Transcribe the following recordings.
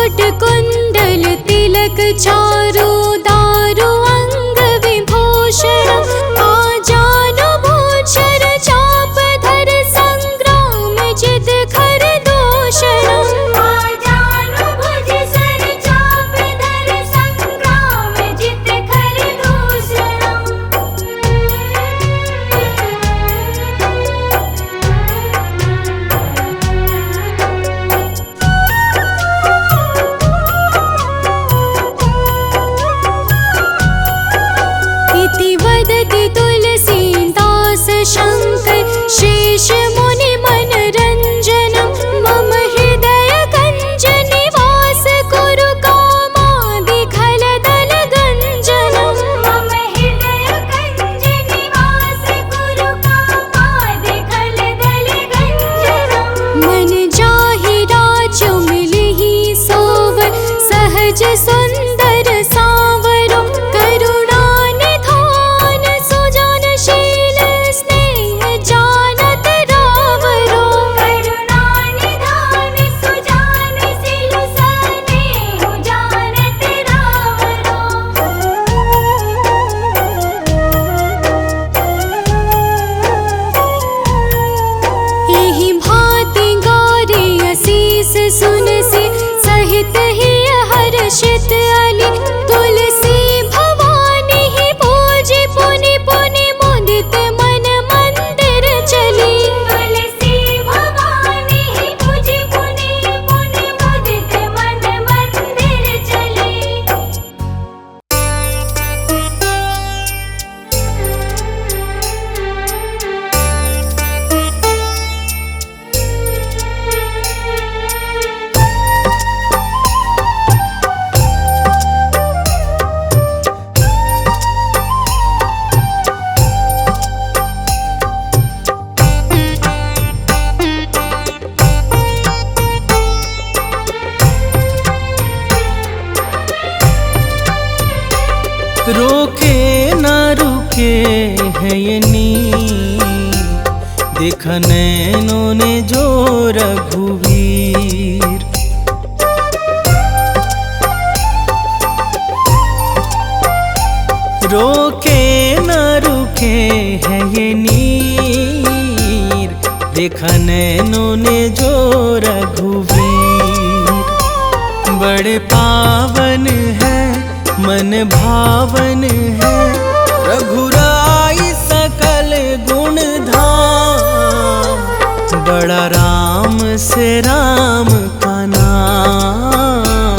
मुकुट कुंडल तिलक चारु दारु अंग विभूषण आजानु भूषण चाप धर संग्राम जित खर दूषण आजानु भुज सर चाप धर संग्राम जित खर दूषण। इति वदति तुलसीदास शंकर शेष मुनि मनरंजनम मम हृदय गंज निवास कुरु कामादि खलदल गंजनम मम हृदय गंज निवास कुरु कामादि खलदल गंजनम। मन जाहि राजु मिलहि सोवर सहज सुंदर सांवरो करुणा निधान सुजनशील स्नेह जानत रावरो करुणा निधान सुजनशील स्नेह जानत रावरो। एहि भांति गौरी असीस सुनसी सहित ही हर्षित अली तुलसी भवानी ही पूजी पुनि पुनि मुदित मन मंदिर चली तुलसी भवानी ही पूजी पुनि पुनि मुदित मन मंदिर चली। रोके न रुके है ये नीर, देखा नैनों ने जो रघुवीर। रोके न रुके है ये नीर, देखा नैनों ने जो रघुवीर। बड़े पावन है मन भावन है रघुराई सकल गुण धाम। बड़ा राम से राम का नाम,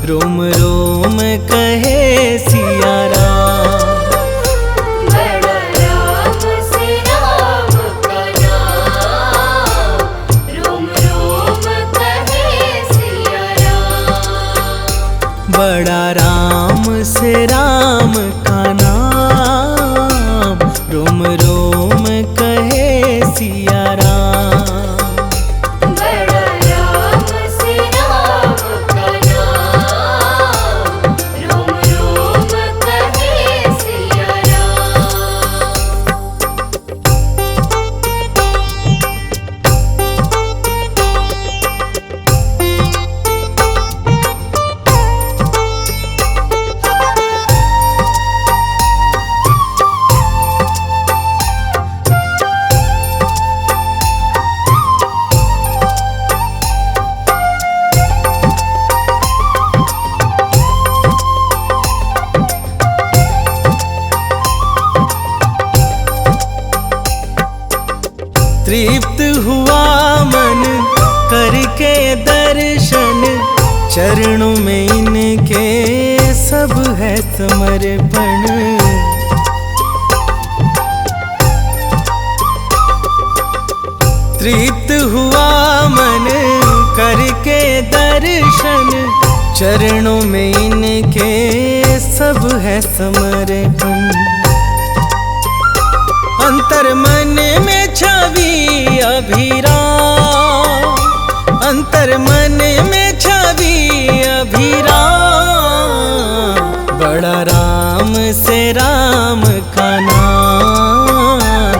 रोम रोम कहे सिया राम। बड़ा राम से राम का नाम, रोम रोम कहे सिया राम। बड़ा राम से राम का नाम, रोम रोम कहे सिया राम। बड़ा राम से राम का नाम, रोम रोम कहे सिया राम। तृप्त हुआ मन करके दर्शन, चरणों में इनके सब है समर्पण। तृप्त हुआ मन करके दर्शन, चरणों में इनके सब है समर्पण। अंतर मन में छवि अभिराम, अंतर मन में छवि अभिराम। बड़ा राम से राम का नाम,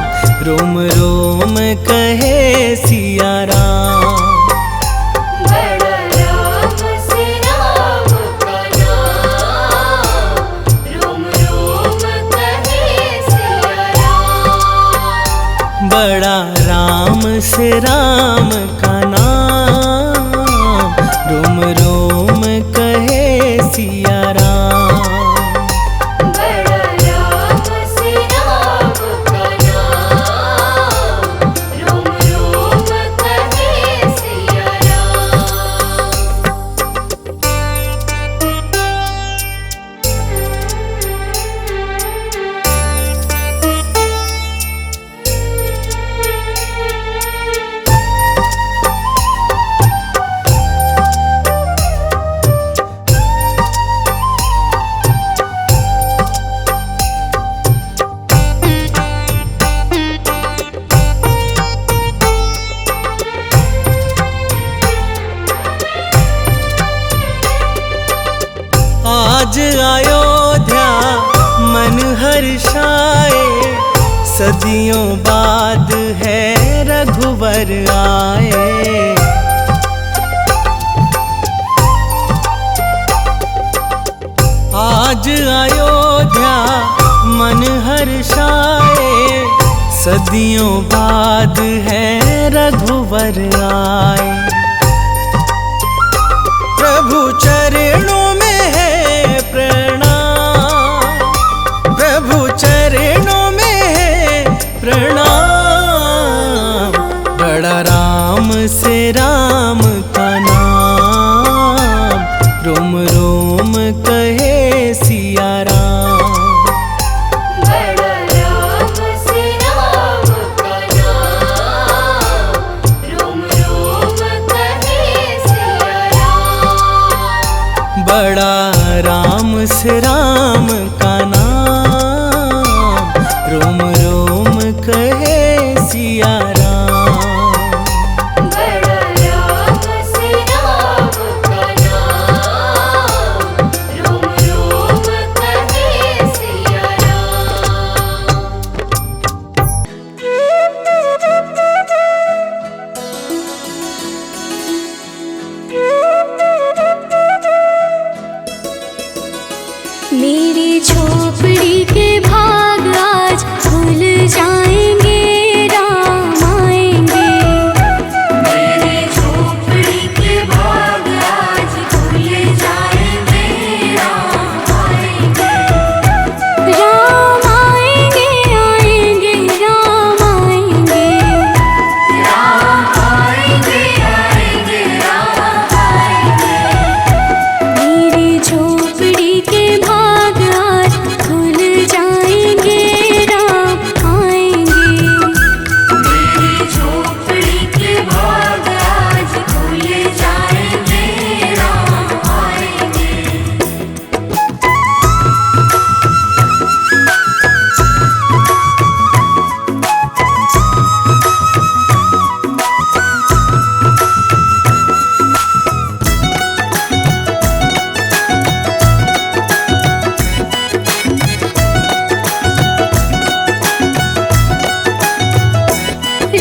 रोम रोम कहे सिया राम। बड़ा राम से राम से राम का नाम, रोम रोम कहे सिया राम। बड़ा राम से राम का नाम, रोम रोम कहे सिया राम। आज अयोध्या मन हर्षाए, सदियों बाद है रघुवर आए। आज अयोध्या मन हर्षाए, सदियों बाद है रघुवर आए। प्रभु चरणों में है प्रणाम, प्रभु चरणों में है प्रणाम। बड़ा राम से राम का नाम, रोम रोम कहे सिया राम। बड़ा राम से राम का नाम, रोम रोम कहे सिया राम। बड़ा राम से राम का नाम, रोम रोम कहे सिया राम। बड़ा राम से राम का नाम, रोम रोम कहे सिया राम। मेरी झोपड़ी के भाग आज खुल जाएंगे, राम आएंगे। मेरी झोपड़ी के भाग आज खुल जाएंगे, राम आएंगे। राम आएंगे, आएंगे, राम आएंगे। राम आएंगे, आएंगे, राम आएंगे। मेरी झोपड़ी के भाग आज खुल जाएंगे, राम आएंगे। मेरी झोपड़ी के भाग आज खुल जाएंगे, राम आएंगे।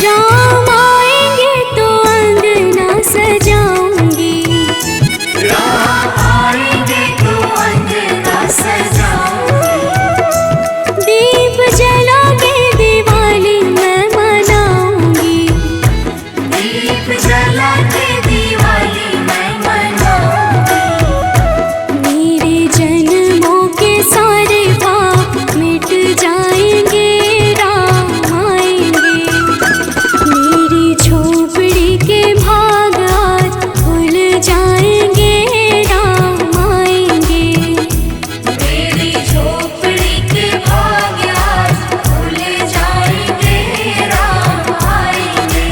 राम आएंगे तो अंगना सजाऊंगी। राम आएंगे तो अंगना सजाऊंगी। दीप जला के दिवाली मैं मनाऊंगी। दीप जला के दिवाली मैं मनाऊंगी। मेरे जन्मों के सारे पाप मिट जाएंगे, राम आएंगे। मेरी झोपड़ी के भाग आज खुल जाएंगे, राम आएंगे। मेरी झोपड़ी के भाग आज खुल जाएंगे, राम आएंगे।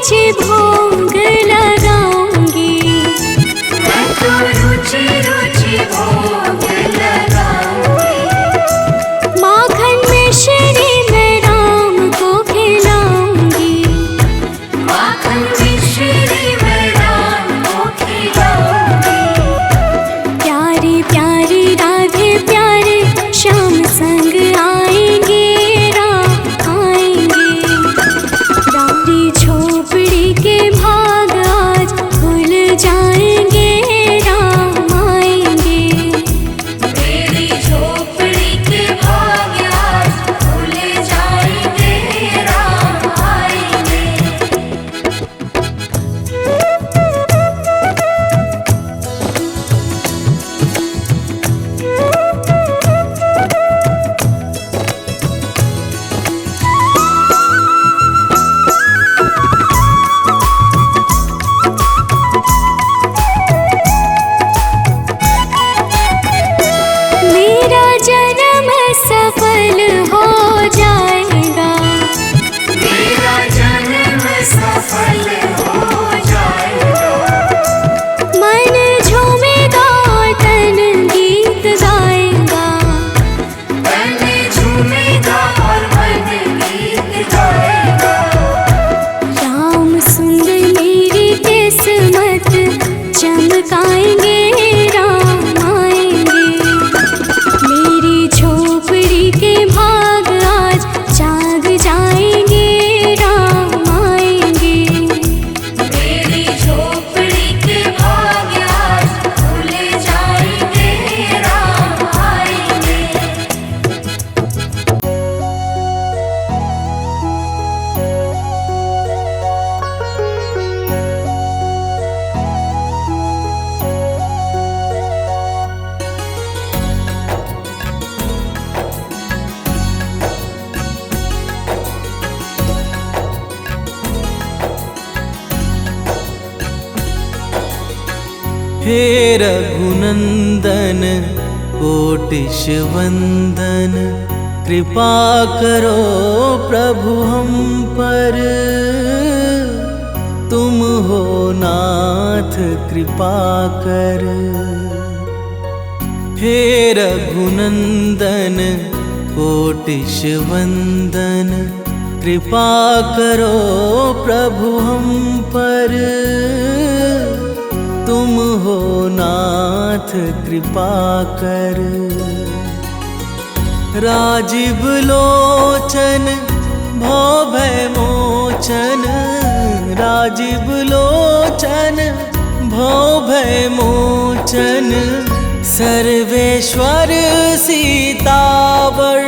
रुचि भोग लगाऊंगी, मैं तो रुचि रुचि भोग लगाऊंगी। माखन मिश्री मैं राम को खिलाऊंगी, माखन मिश्री मैं राम को खिलाऊंगी। प्यारी प्यारी राधे प्यारे श्याम संग आएंगे, राम आएंगे। रारी झोपड़ी के भाग आज खुल जाएंगे, राम आएंगे। मेरी झोपड़ी के भाग आज खुल जाएंगे, राम आएंगे। मेरा जन्म सफल हो जाएगा, मेरा जन्म सफल हो जाएगा। मन झूमेगा और तन गीत गाएगा। तन झूमेगा और मन गीत गाएगा। राम सुंदर मेरी किस्मत चमकाएंगे, राम आएंगे। मेरी झोपड़ी के भाग आज जाग जाएंगे, राम आएंगे। मेरी झोपड़ी के भाग आज खुल जाएंगे, राम आएंगे। हे रघुनंदन कोटिश वंदन, कृपा करो प्रभु हम पर। तुम हो नाथ कृपा कर। हे रघुनंदन कोटिश वंदन, कृपा करो प्रभु हम पर। तुम हो नाथ कृपा कर। राजीव लोचन भव भय मोचन, राजीव लोचन भव भय मोचन। सर्वेश्वर सीतावर,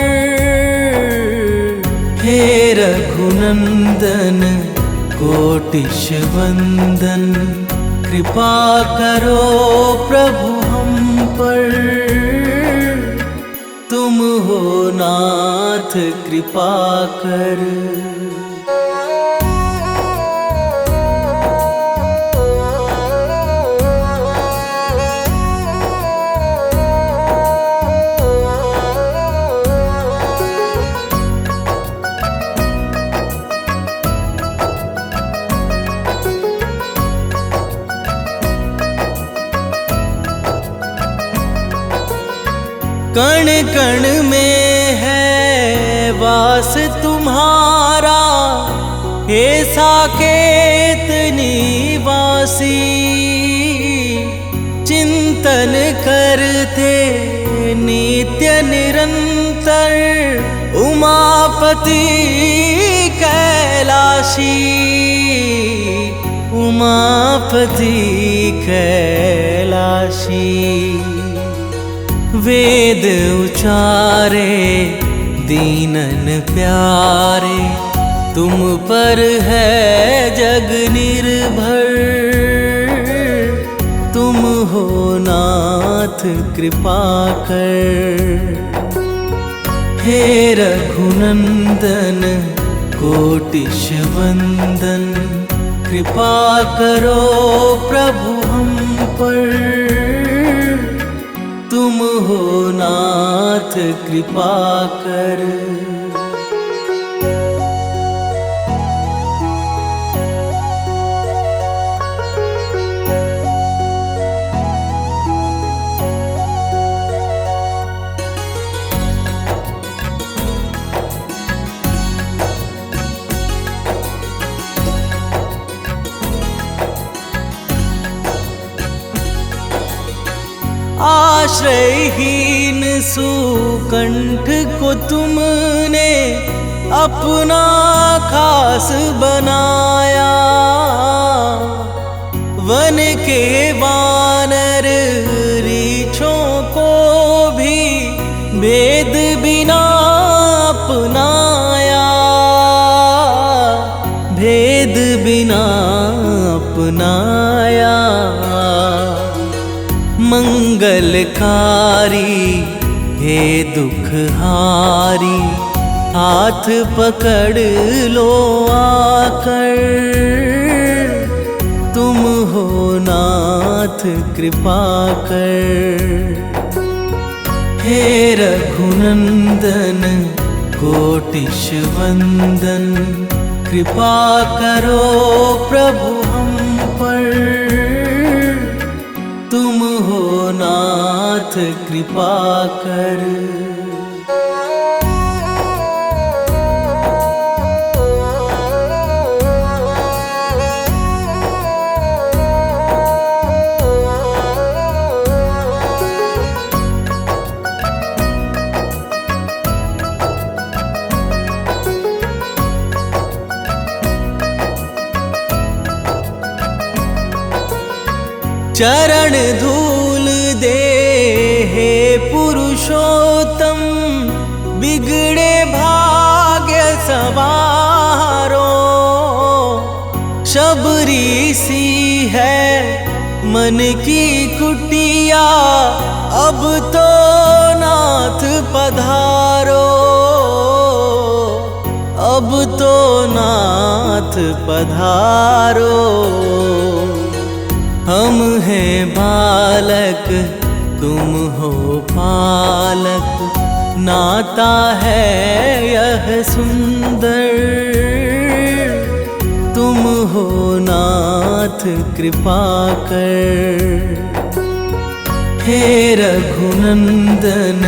हे रघुनंदन कोटिश वंदन, कृपा करो प्रभु हम पर। तुम हो नाथ कृपा कर। कण कण में है वास तुम्हारा, हे साकेत निवासी। चिंतन करते नित्य निरंतर, उमापति कैलाशी, उमापति कैलाशी। वेद उचारे दीनन प्यारे, तुम पर है जग निर्भर। तुम हो नाथ कृपा कर। हे रघुनंदन कोटिश वंदन, कृपा करो प्रभु हम पर। तुम हो नाथ कृपा कर। आश्रयहीन सुकंठ को तुमने अपना खास बनाया। वन के वानर रीछों को भी वेद बिना अपनाया, भेद बिना अपनाया। मंगलकारी हे दुखहारी, हाथ पकड़ लो आकर, तुम हो नाथ कृपा कर। हे रघुनंदन कोटिश वंदन, कृपा करो प्रभु हम पर, तुम हो नाथ कृपा कर। चरण धूल दे हे पुरुषोत्तम, बिगड़े भाग्य सवारो। शबरी सी है मन की कुटिया, अब तो नाथ पधारो, अब तो नाथ पधारो। हम हैं बालक तुम हो पालक, नाता है यह सुंदर, तुम हो नाथ कृपा कर। हे रघुनंदन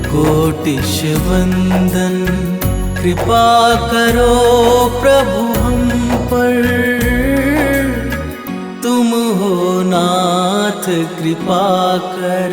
कोटिश वंदन, कृपा करो प्रभु हम पर, तुम हो नाथ कृपा कर।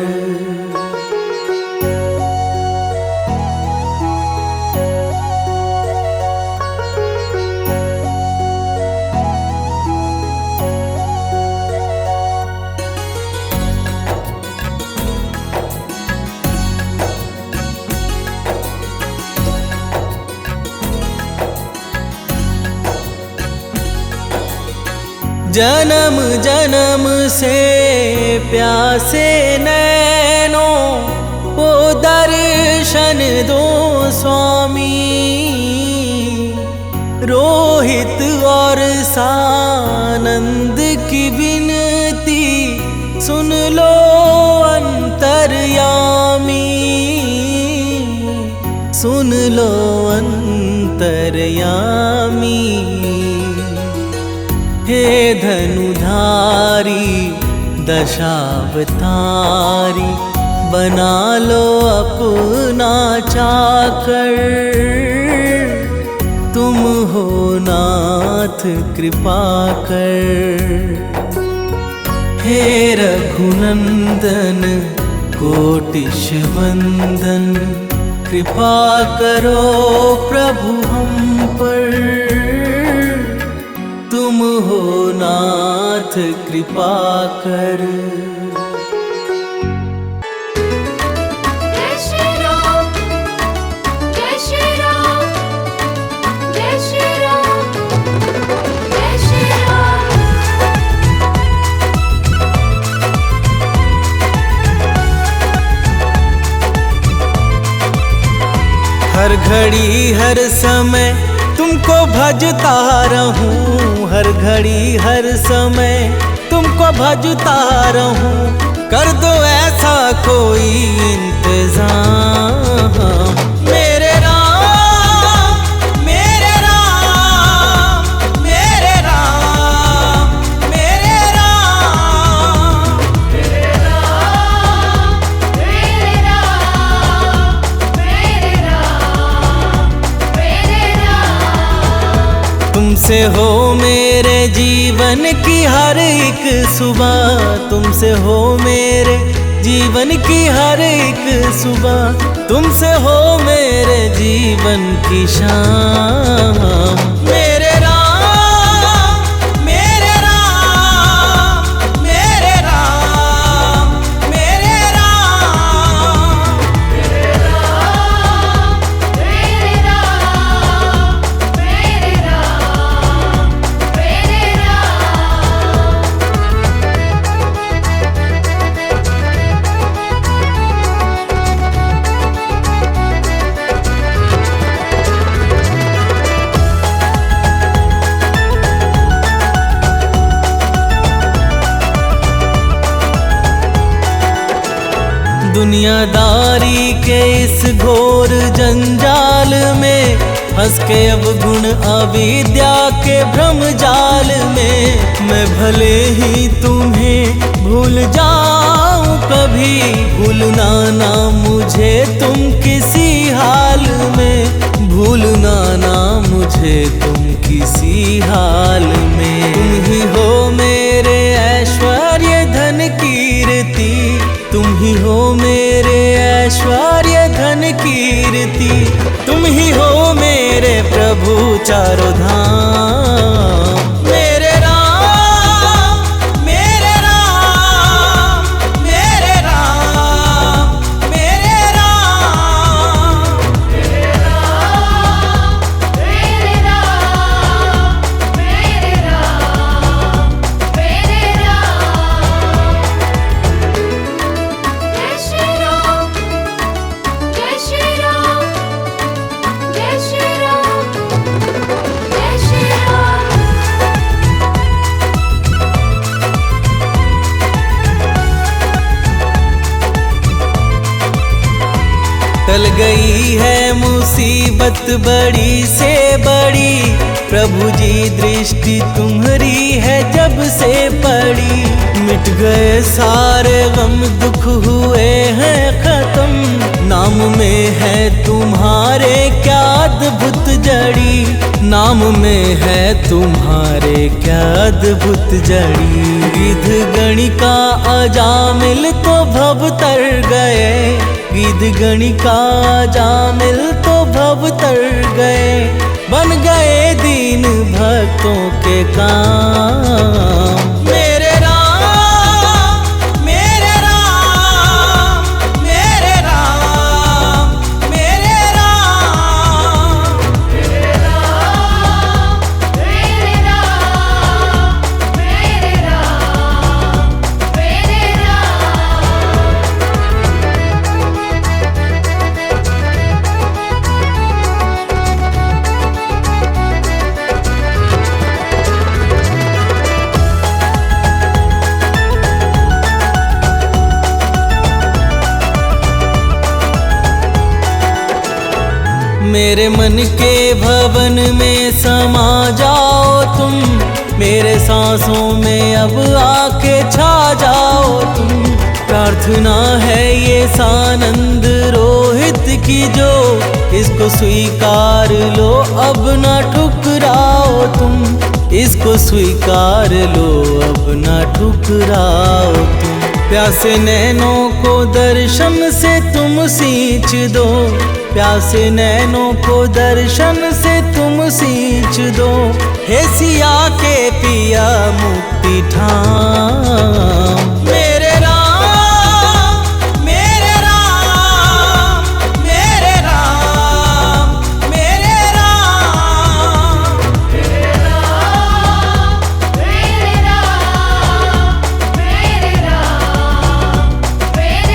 जन्म जन्म से प्यासे नैनों को दर्शन दो स्वामी, रोहित और सानंद की विनती सुन लो अंतर्यामी, सुन लो अंतर्यामी। हे धनुधारी दशावतारी, बना लो अपना चाकर, तुम हो नाथ कृपा कर। हे रघुनंदन कोटिश वंदन, कृपा करो प्रभु हम पर, तुम हो नाथ कृपा कर। जय श्री राम, जय श्री राम, जय श्री राम, जय श्री राम। हर घड़ी हर समय तुमको भजता रहूं, हर घड़ी हर समय तुमको भजता रहूं, कर दो ऐसा कोई इंतजाम। मेरे राम, मेरे राम, मेरे राम, मेरे राम, मेरे राम, मेरे राम, मेरे राम, मेरे राम। तुमसे हो मेरे जीवन की हर एक सुबह, तुमसे हो मेरे जीवन की हर एक सुबह, तुमसे हो मेरे जीवन की शाम। मेरे राम, मेरे राम, मेरे राम, मेरे राम। मेरे राम, मेरे राम, मेरे राम, मेरे राम। दुनियादारी के इस घोर जंजाल में फंस के अब गुण अविद्या के भ्रम जाल में, मैं भले ही तुम्हें भूल जाऊं कभी, भूलना ना मुझे तुम किसी हाल में, भूलना ना मुझे तुम किसी हाल में। तुम ही हो मेरे ऐश्वर्य धन कीर्ति, तुम ही हो मेरे ऐश्वर्य धन कीर्ति, तुम ही हो मेरे प्रभु चारों धाम। मेरे राम, मेरे राम, मेरे राम, मेरे राम। मेरे राम, मेरे राम, मेरे राम, मेरे राम। जय श्री राम, जय श्री राम, जय श्री राम, जय श्री राम। टल गई है मुसीबत बड़ी से बड़ी, प्रभु जी दृष्टि तुम्हारी है जब से पड़ी। मिट गए सारे गम दुख हुए हैं खत्म, नाम में है तुम्हारे क्या अद्भुत जड़ी, नाम में है तुम्हारे क्या अद्भुत जड़ी। गिद्ध गणिका अजामिल तो भव तर गए, गिद्ध गणिका अजामिल तो भव तर गए, बन गए दीन भक्तों के काम। मेरे राम, मेरे राम, मेरे राम, मेरे राम। मेरे राम, मेरे राम, मेरे राम, मेरे राम। मेरे मन के भवन में समा जाओ तुम, मेरे सांसों में अब आके छा जाओ तुम। प्रार्थना है ये सानंद रोहित की जो, इसको स्वीकार लो अब ना ठुकराओ तुम, इसको स्वीकार लो अब ना ठुकराओ तुम। प्यासे नैनों को दर्शन से तुम सींच दो, प्यासे नैनों को दर्शन से तुम सींच दो। हे सिया के पिया मुक्ति ठाम। मेरे राम, मेरे राम, मेरे राम, मेरे राम। मेरे राम, मेरे राम, मेरे राम, मेरे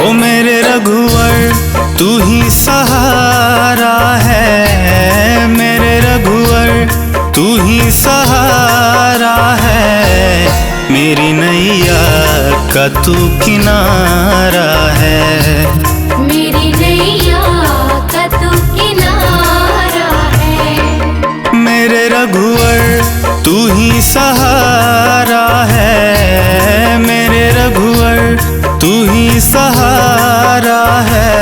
ओ मेरे रघुवर तू ही सहारा है, मेरे रघुवर तू ही सहारा है, मेरी नैया का तू किनारा है। मेरी नैया का तू किनारा है। मेरे रघुवर तू ही सहारा है, मेरे रघुवर तू ही सहारा है,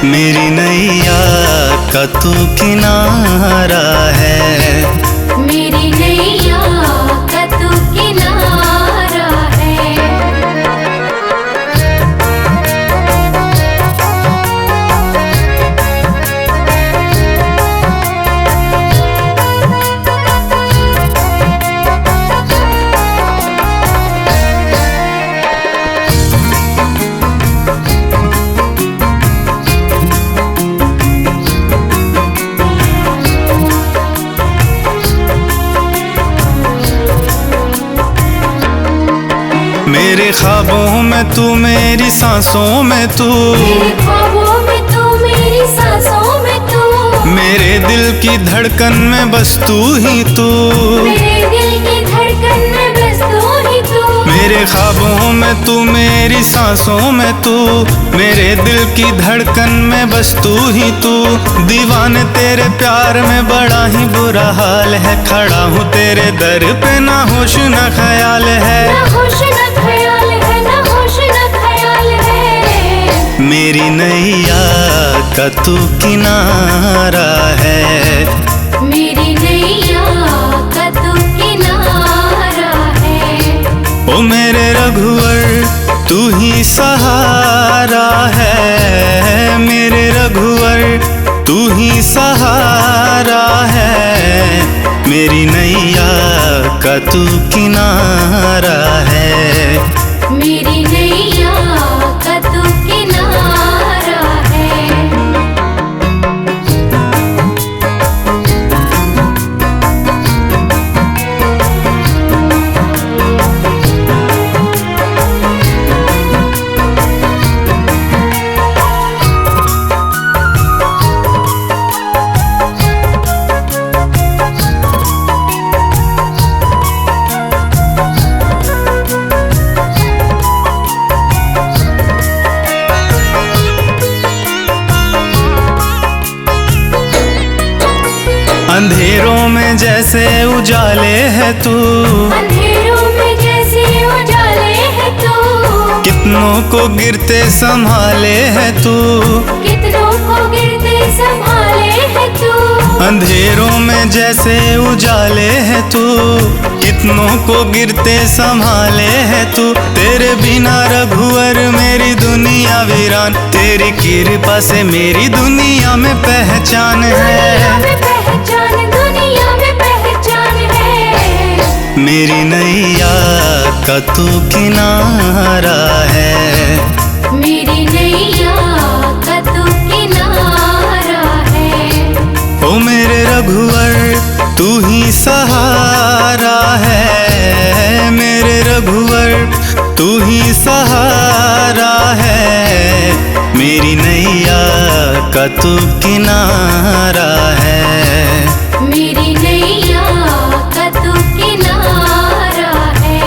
मेरी नैया का तू किनारा है। मेरी नैया का तू किनारा है। मेरे ख्वाबों में तू, मेरी सांसों में तू, मेरे ख्वाबों में तू, मेरी सांसों में तू, मेरे दिल की धड़कन में बस तू ही तू, मेरे दिल की धड़कन में बस तू ही तू। मेरे ख्वाबों में तू, मेरी सांसों में तू, मेरे दिल की धड़कन में बस तू ही तू। दीवाने तेरे प्यार में बड़ा ही बुरा हाल है, खड़ा हूँ तेरे दर पे ना होश ना ख्याल है, ना होश ना ख्याल है, ना होश ना ख्याल है। मेरी नैया का तू किनारा है। मेरी नैया का तू किनारा है। ओ मेरे रघुवर तू ही सहारा है, मेरे रघुवर तू ही सहारा है, मेरी नैया का तू किनारा है। मेरी नैया का तू किनारा है। अंधेरों में जैसे उजाले है तू, अंधेरों में जैसे उजाले है तू, कितनों को गिरते संभाले है तू, कितनों को गिरते संभाले है तू। अंधेरों में जैसे उजाले है तू, कितनों को गिरते संभाले है तू। तेरे बिना रघुवर मेरी दुनिया वीरान, तेरी कृपा से मेरी दुनिया में पहचान दुनिया है। में पहचान, दुनिया में पहचान है। मेरी नैया का तू किनारा है। मेरी नैया का तू किनारा है। ओ मेरे रघुवर तू ही सहारा है, मेरे रघुवर तू ही सहारा है, मेरी नैया का तू किनारा है। मेरी नैया का तू किनारा है।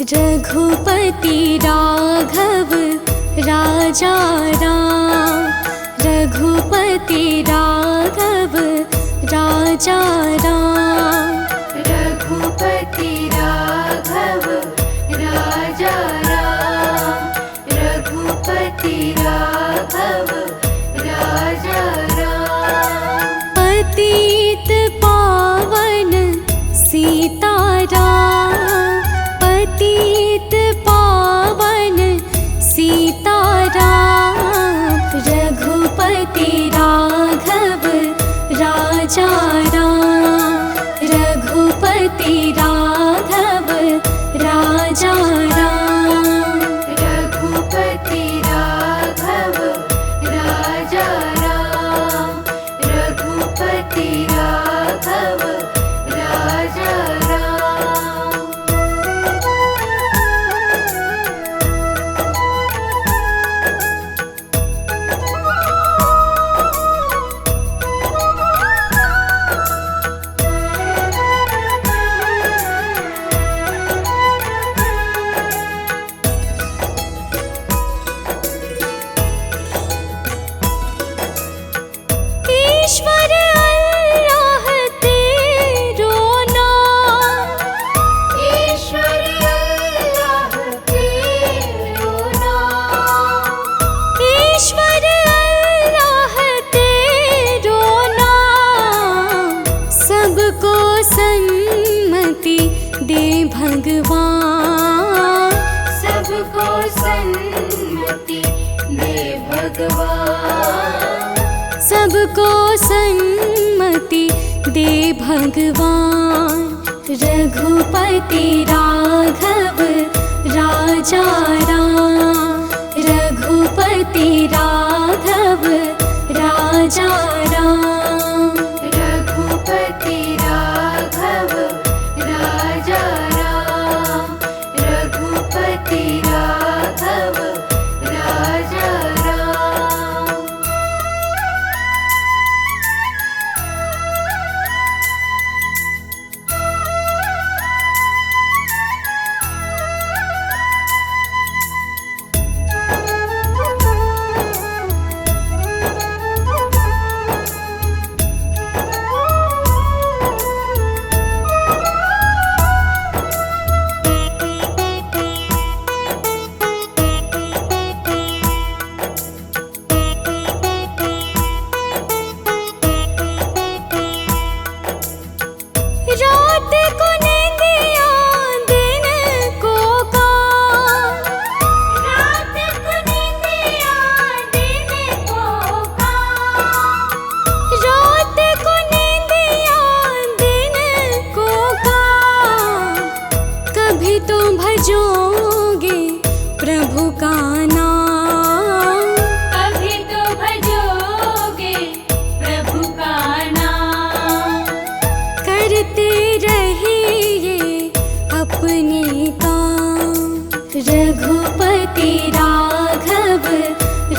रघुपति राघव राजा राम, रघुपति राघव राजा राम। रघुपति राघव राजा राम, रघुपति राघव राजा राम। पतित पावन सीताराम, पतित पावन सीताराम। रघुपति राघव राजा राम। दे भगवान, सबको सन्मति दे भगवान, सबको सन्मति दे भगवान। रघुपति राघव राजा राम, रघुपति राघव राजा राम, रघुपति राघव राजा राम, रघुपति राघव राजा राम। रात को नींदिया दिन को काम, रात को नींदिया दिन को काम, रात को नींदिया दिन को काम। कभी तो भजोगे प्रभु का नाम, कभी तो भजोगे प्रभु का नाम, करते रहिए अपने काम। रघुपति राघव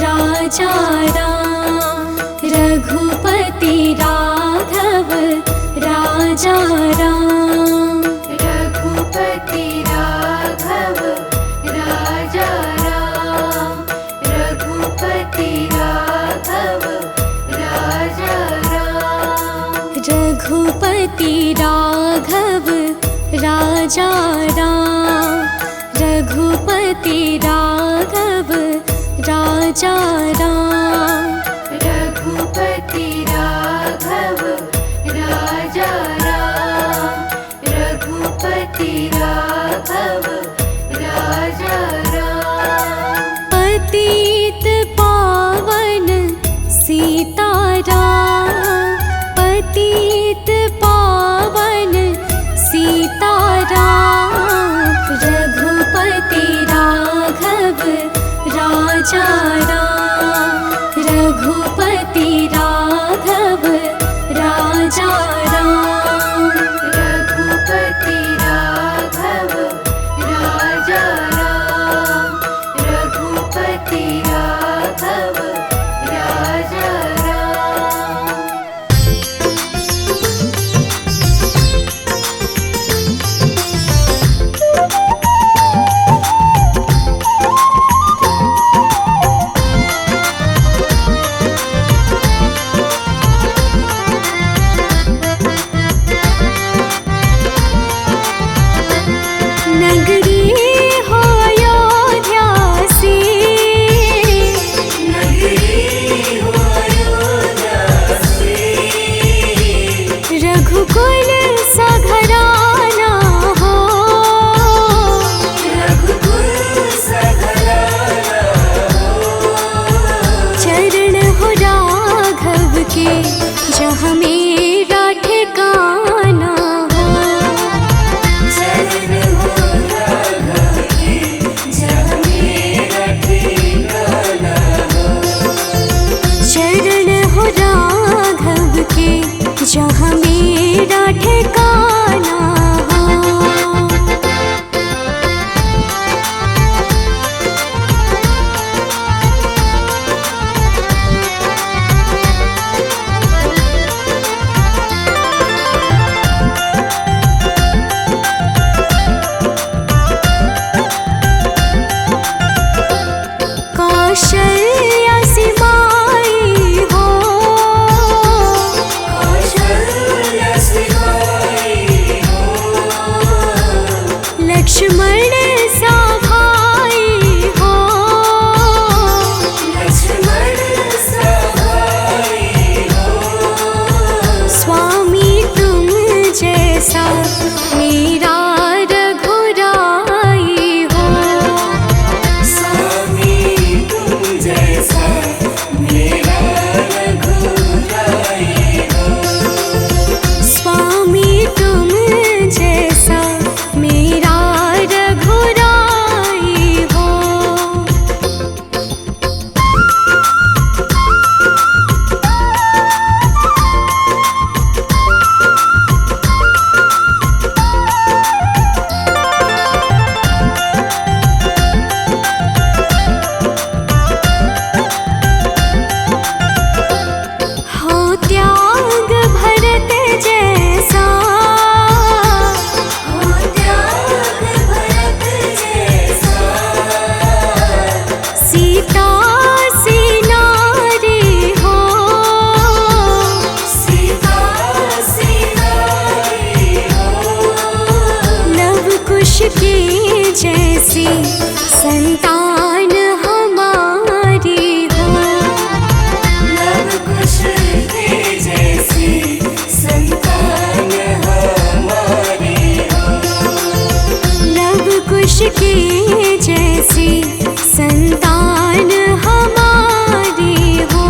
राजा राम, रघुपति राघव राजा राम, रघुपति राघव राजा राम, रघुपति राघव राजा राम, रघुपति राघव राजा राम, रघुपति राघव राजा राम, रघुपति राघव राजा राम, रघुपति राघव राजा राम। पतित पावन सीताराम, पतित पावन सीताराम, रघुपति राघव राजा राम, रघुपति राघव राजा राम, रघुपति राघव राजा राम, रघुपति राघव राजा राम। नगरी हो अयोध्या सी, रघुकुल सघराना हो, चरण हो राघव के जहाँ मेरा ठिकाना हो, चरण हो राघव के जहाँ मेरा ठिकाना हो। कौशल्या सिमाई हो, जैसी संतान हमारी हो। लव कुश के जैसी संतान हमारी हो। लव कुश के जैसी संतान हमारी हो।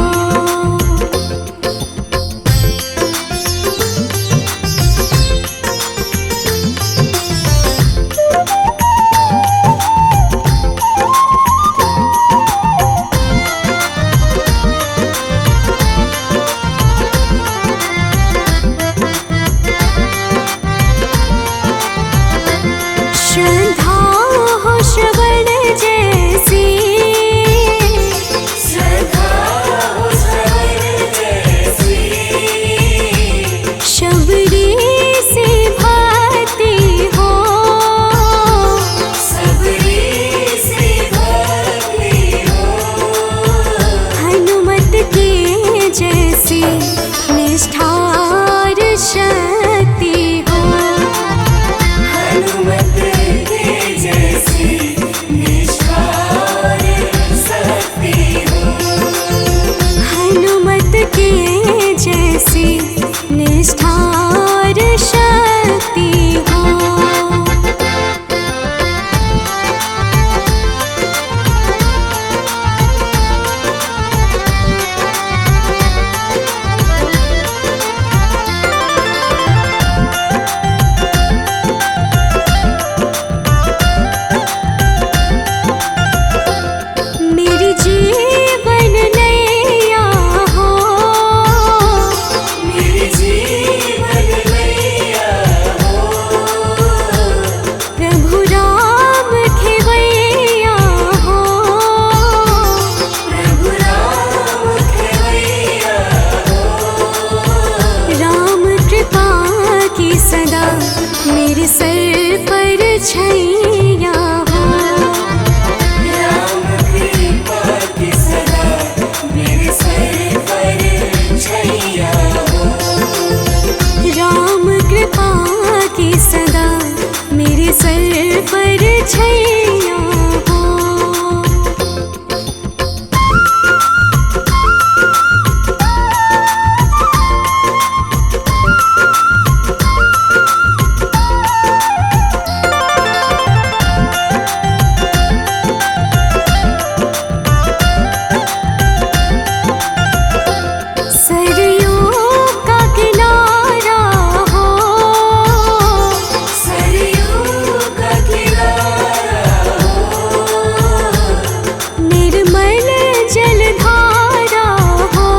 श्रद्धा हो श्रवण जैसी, श्रद्धा हो श्रवण जैसी। शबरी से भक्ति हो। सबरी से भक्ति हो। हनुमत के जैसी निष्ठार शक्ति हो। हनुमत के जैसी निष्ठार शक्ति हो। हनुमत के जैसी निष्ठार शक्ति हो। मेरी जीवन नैया हो। मेरी जीवन नैया हो। प्रभु राम खेवैया हो। प्रभु राम खेवैया हो। राम कृपा की सदा मेरे सर पर छैया हो। राम कृपा की सदा मेरे सर पर छैया हो। राम कृपा की सदा मेरे सर पर छैया हो। सरयू का किनारा हो। सरयू का किनारा हो। निर्मल जलधारा हो।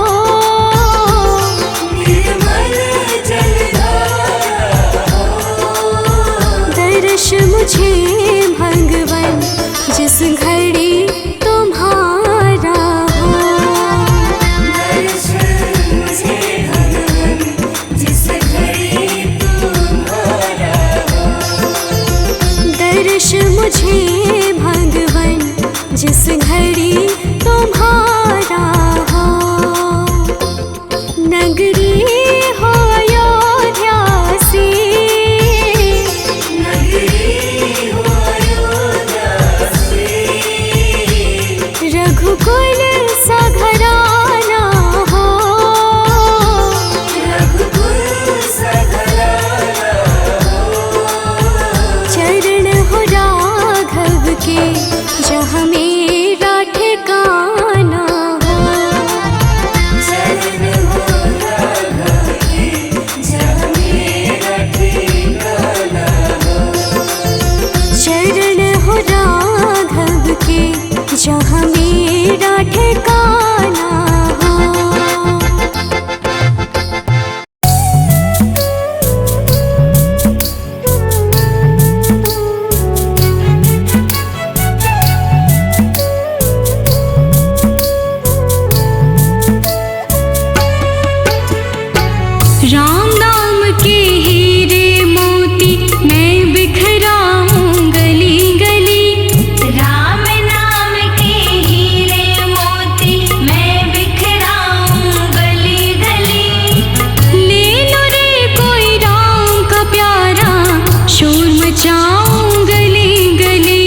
निर्मल जलधारा हो। दर्श मुझे भगवन जिस घड़ी तुम्हारा हो। दर्शन मुझे भगवन जिस घड़ी तुम्हारा हो। दर्श मुझे भगवन जिस घड़ी तुम्हारा हो। नगरी हो अयोध्या सी, नगरी हो अयोध्या से। रघुकुल सा घराना हो। रघुकुल सा घराना हो। चरण हो राघव के जहाँ मेरा ठिकाना हो। चरण हो राघव के जहाँ मेरा ठिकाना हो। चरण हो राघव के जहाँ मेरा ठिकाना हो। राम नाम के हीरे मोती मैं बिखराऊं गली गली। राम नाम के हीरे मोती मैं बिखराऊं गली गली। ले लो रे कोई राम का प्यारा शोर मचाऊं गली गली।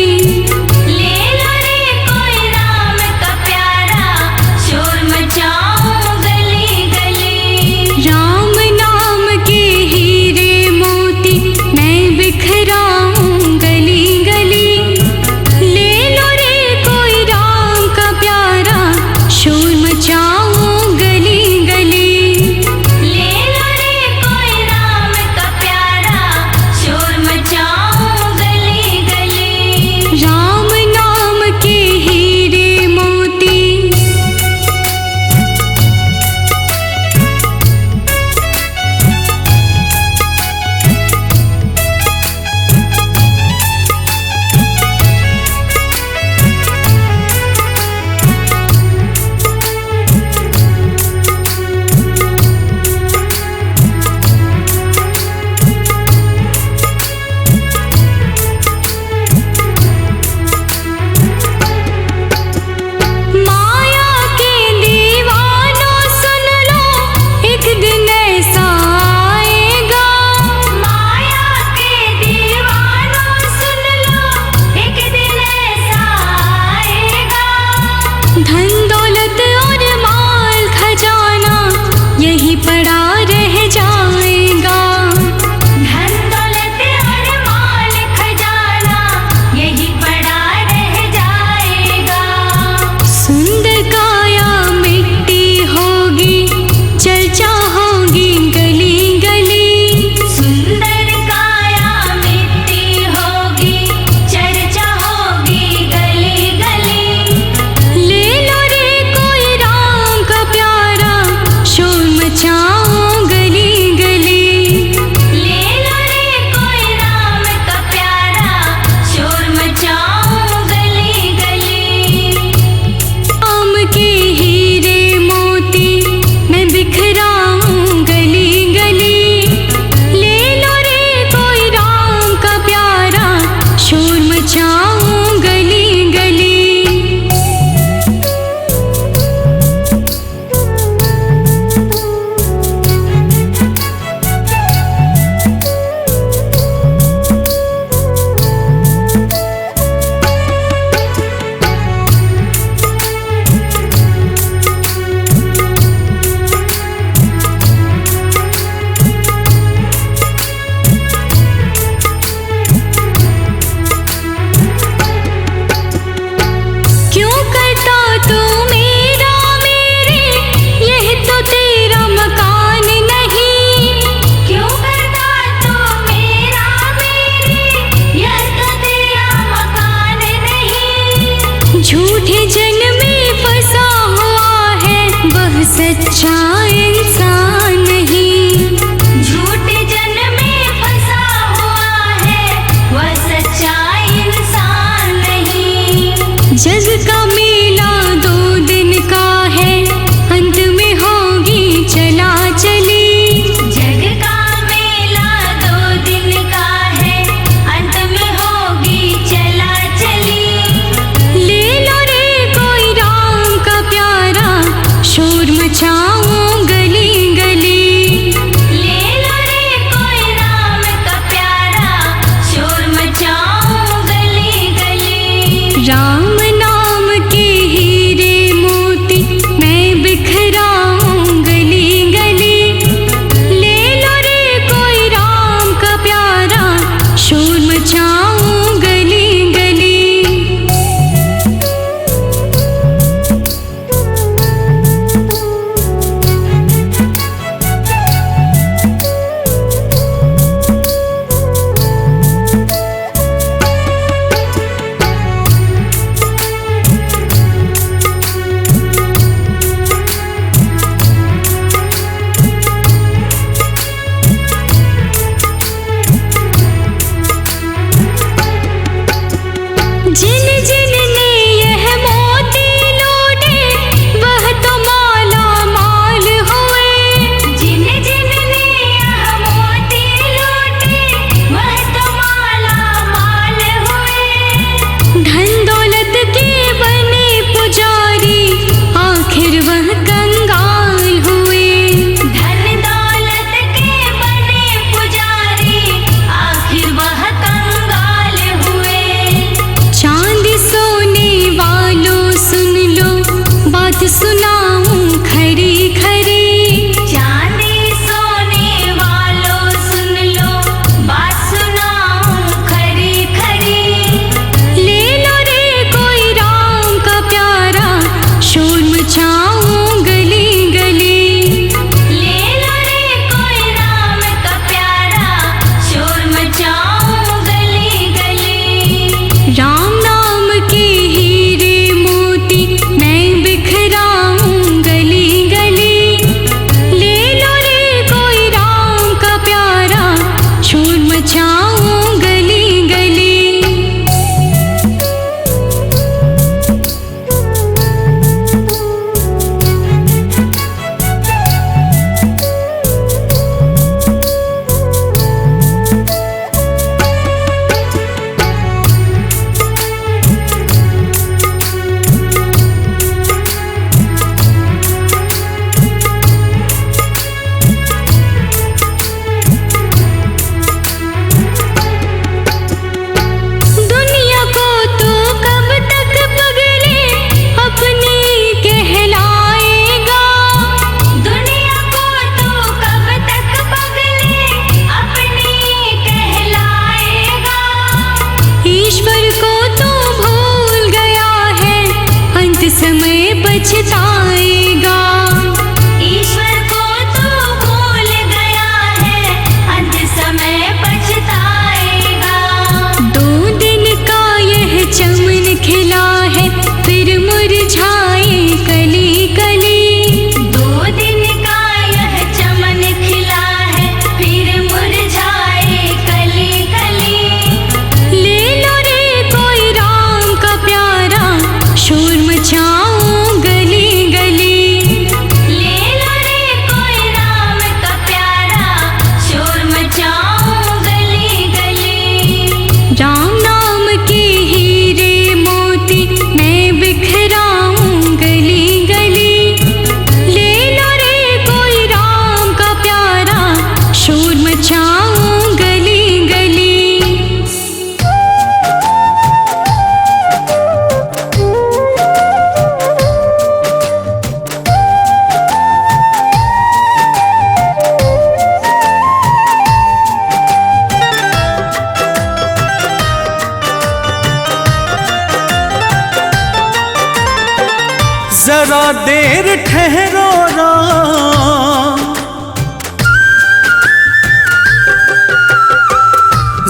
जरा देर ठहरो राम,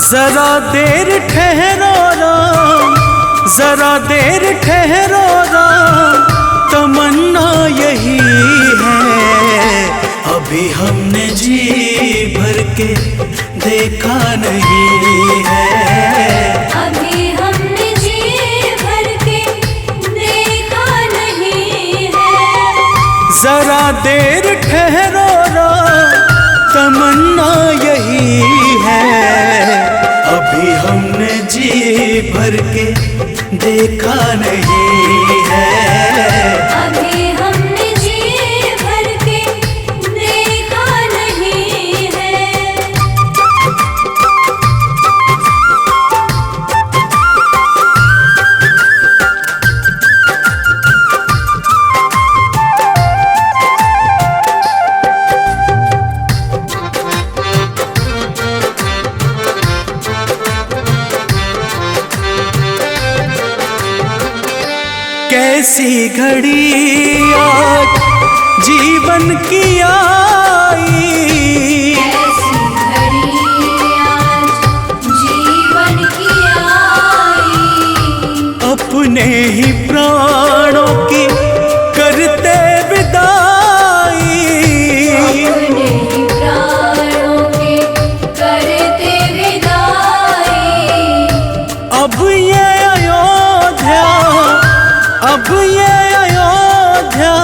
जरा देर ठहरो राम, जरा देर ठहरो राम, तमन्ना यही है। अभी हमने जी भर के देखा नहीं है, अभी हमने जी भर के देखा नहीं है। जरा देर ठहरो राम, तमन्ना यही है। अभी हमने जी भर के देखा नहीं है, अभी हमने जी भर के देखा नहीं है। कैसी घड़ी आज जीवन की आई, ऐसी घड़ी आज जीवन की आई। अपने ही प्राणों की करते विदाई, अपने ही प्राणों के करते विदाई। अब ये अयोध्या, अब ये अयोध्या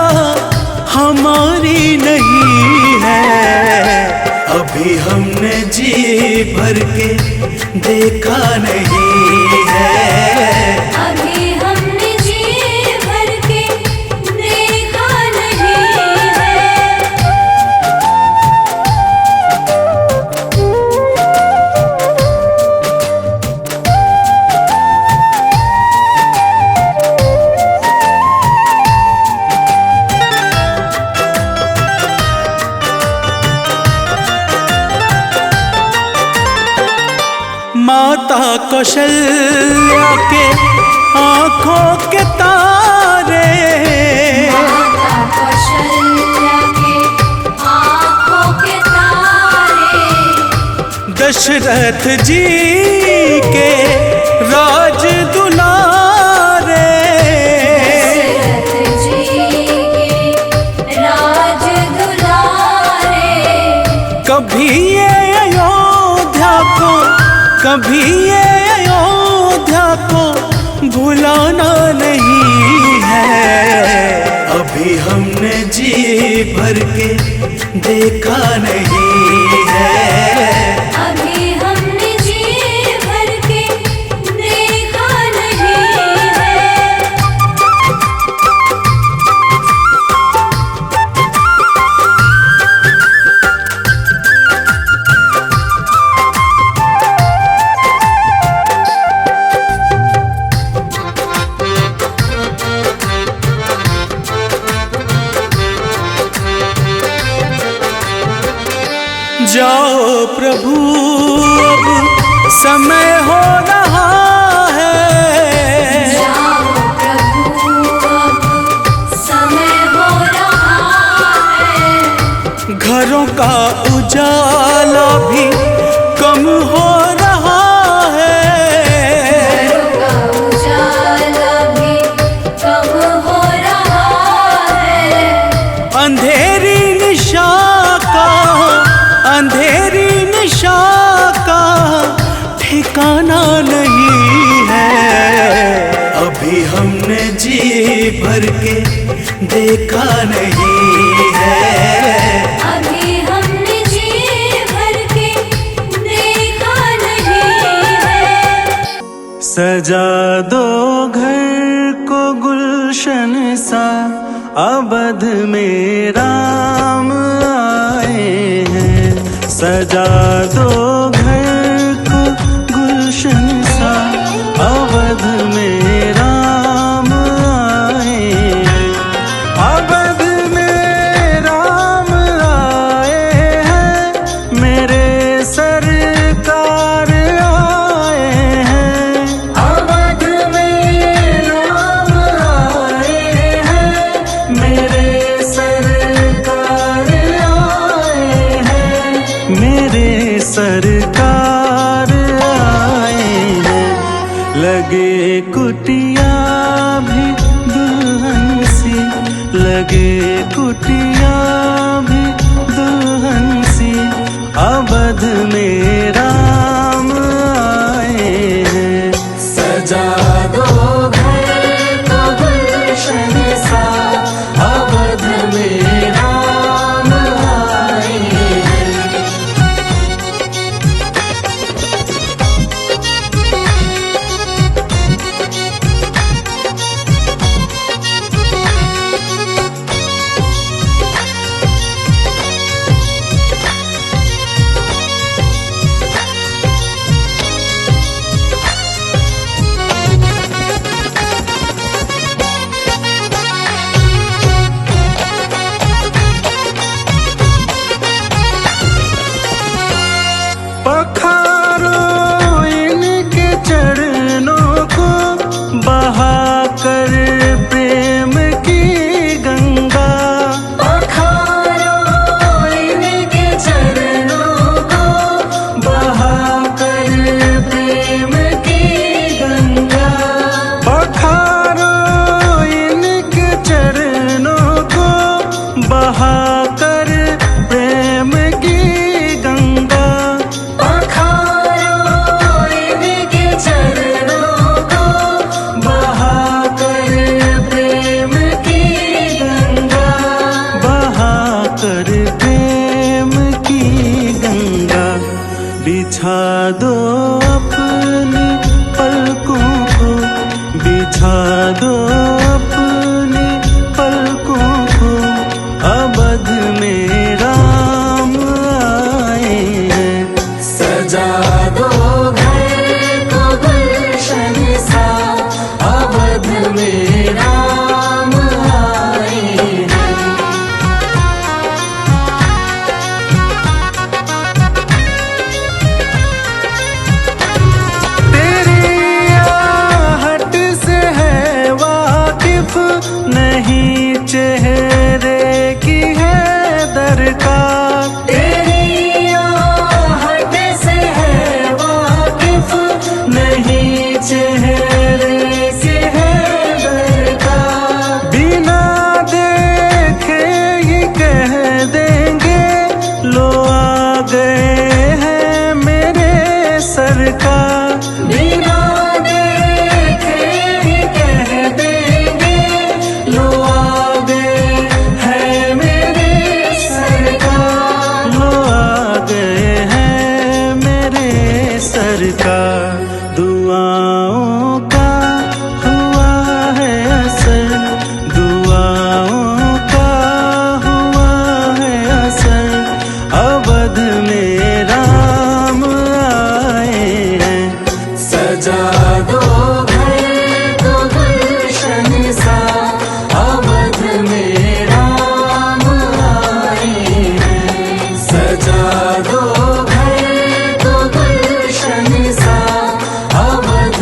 हमारी नहीं है। अभी हमने जी भर के देखा नहीं है, अभी हमने जी भर के देखा नहीं है। माता कौशल्या के आंखों के तारे, माता कौशल्या के आँखों के तारे। दशरथ जी के राज दुलारे, दशरथ जी के राज दुलारे। कभी ये अयोध्या को, कभी ये अयोध्या को भुलाना नहीं है। अभी हमने जी भर के देखा नहीं है, अभी हमने जी भर के देखा नहीं है। जाओ प्रभु अब समय हो रहा है, जाओ प्रभु अब समय हो रहा है। घरों का उजाला भी कम हो रहा है, घरों का उजाला भी कम हो रहा है। अंधेरी निशा का, अंधेरी निशा का ठिकाना नहीं है। अभी हमने जी भर के देखा नहीं है, अभी हमने जी भर के देखा नहीं है। सजा दो घर को गुलशन सा, अवध में राम आए हैं। सजा दो घर को गुलशन सा, अवध में राम आए हैं। अवध में राम आए हैं, मेरे सरकार आए हैं। अवध में राम आए हैं, मेरे सरकार आए हैं। लगे कुटिया भी दुल्हन सी, लगे कुटिया भी दुल्हन सी, अवध में राम आए हैं। सजा दो घर को गुलशन सा, अवध में राम आए हैं। पखारो इनके चरणों को, बहाकर प्रेम की गंगा। पखारो इनके चरणों को, बहाकर प्रेम की गंगा। पखारो इनके चरणों को, बहाकर प्रेम की गंगा। बिछा दो अपनी पलकों को, बिछा दो अपनी पलकों को, अवध में राम आए हैं। सजा दो घर को गुलशन सा, अवध में राम आए हैं। नहीं चेहरे की है दरकार, तेरी आहट से है वाकिफ, नहीं चेहरे से है दरकार। बिना देखे ही कह देंगे लो आ गए हैं मेरे सरकार। बिना सरकार दुआओं का हुआ है असर, दुआओं का हुआ है असर, अवध में राम आए हैं। सजा दो घर को गुलशन सा, अवध में राम आए हैं। सजा दो घर को गुलशन सा, अवध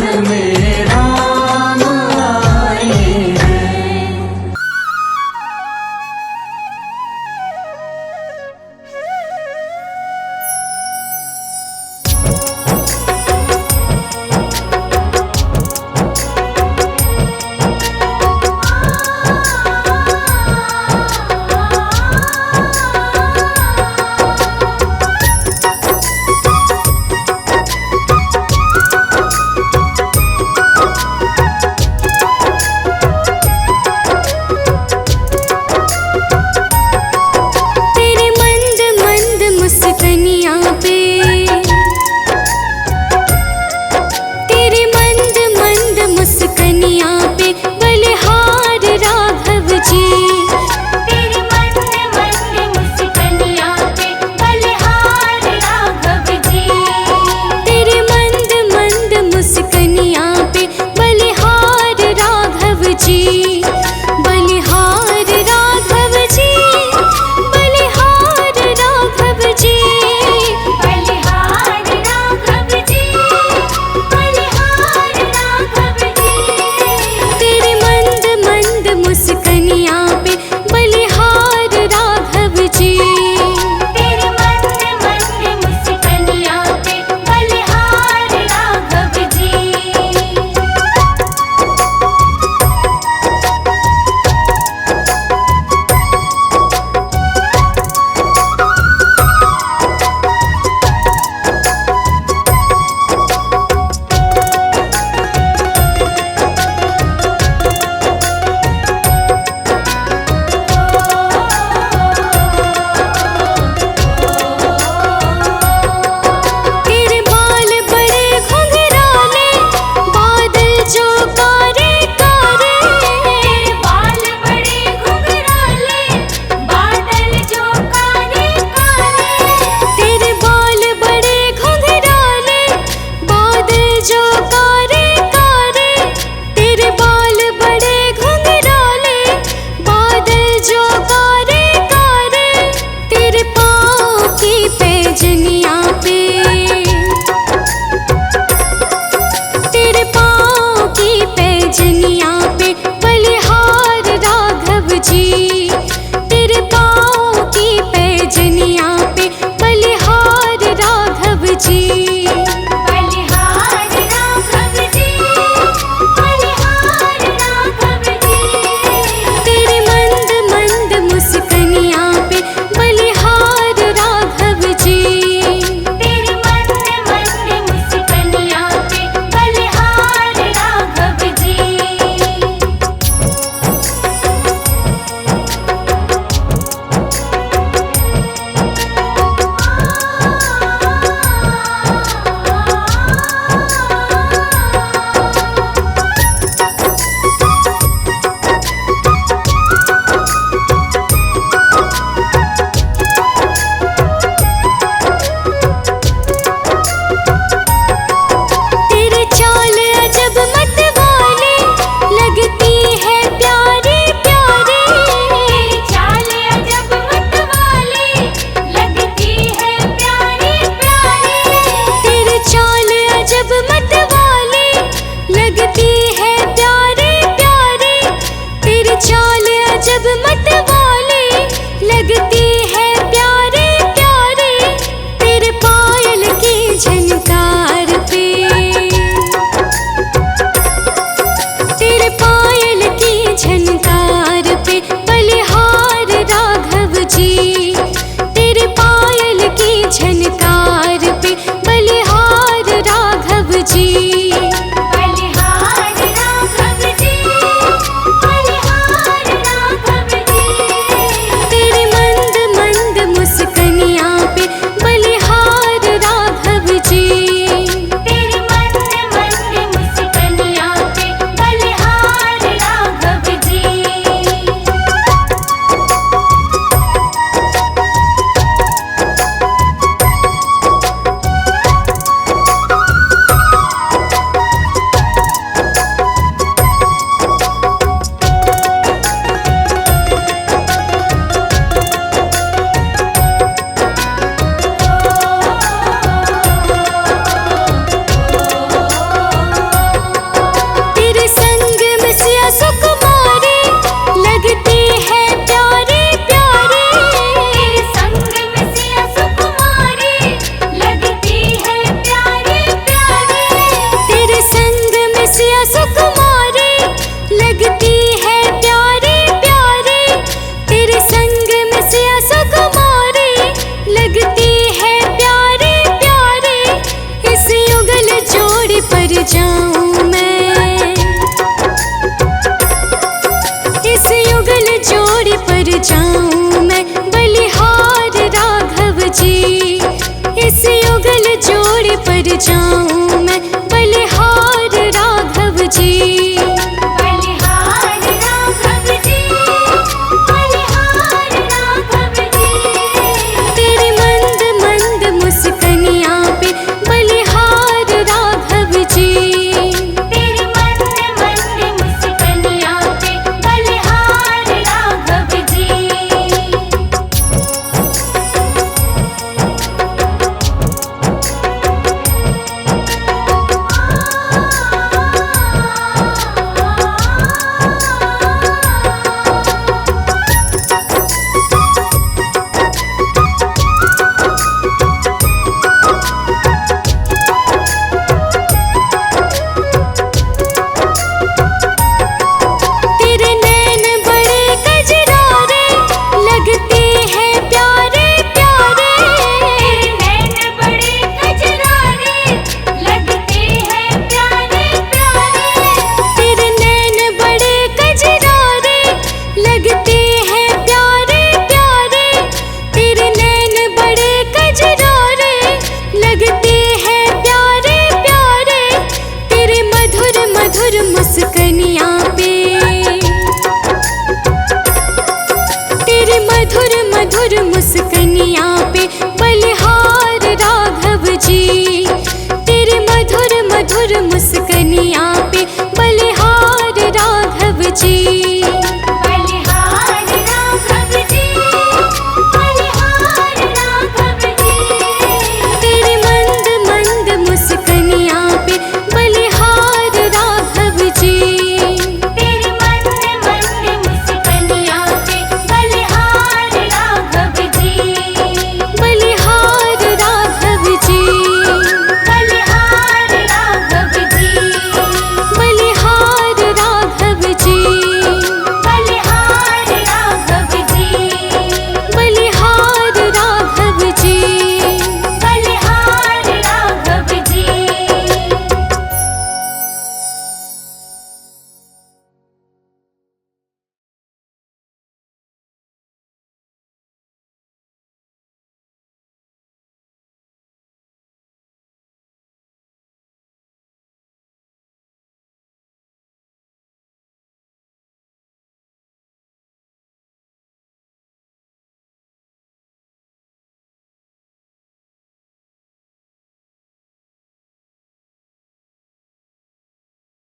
बल जोड़ पर जाऊं मैं बलिहार